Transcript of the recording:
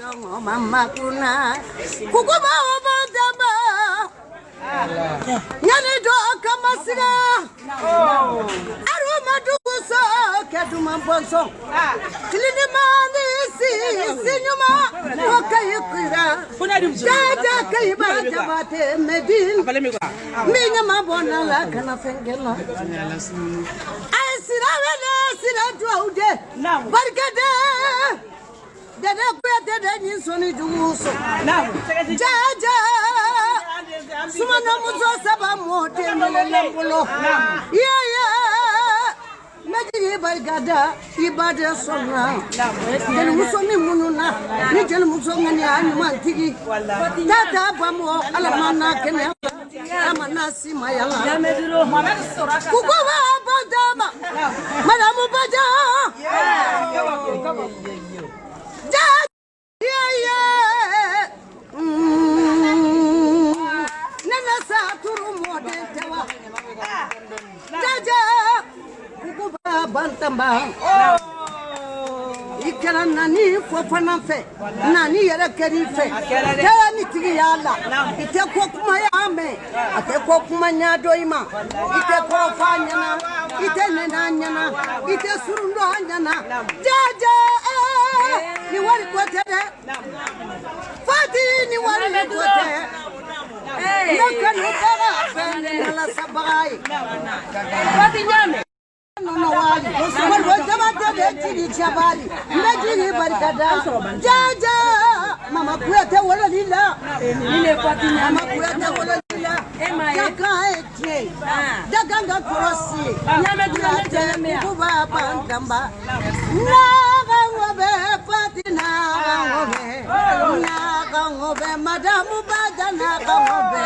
Mama kuna kukuma obadama nyane do kamasiga aroma duguso keduma bonso kilini mani sinyuma okayikira dada kayiba jabate medin minya mabona la kana fengela ay sirawele siradwaude barkade dede kuya ni soni duguso jaja sumana muzo saba mote melelembolo yeah majigi bargada ibade sonna den musoni mununa ni jel musongani anumantigi tata bamo alamana kene amana sima yala kukuba badama madamu baja nana saturu modetewa jaja kukuba bantamba ikera nani fofana fe nani yere keri fe tani tigi yala ite ko kuma yame ate ko kuma nyado ima ite ko fanyana ite nenanyana ite surundo anyana jaja ni wali kote fati ni wali kote nakani tara fende la sabai fati nyame no wali wali jamate de chiri chabali ndajiri barkada jaja mama kuete wala lila ile fati nyame mama kuete wala lila kaka ete daganga krosi nyame nyame kuba bantamba Nagangobe, madamu baga nagangobe,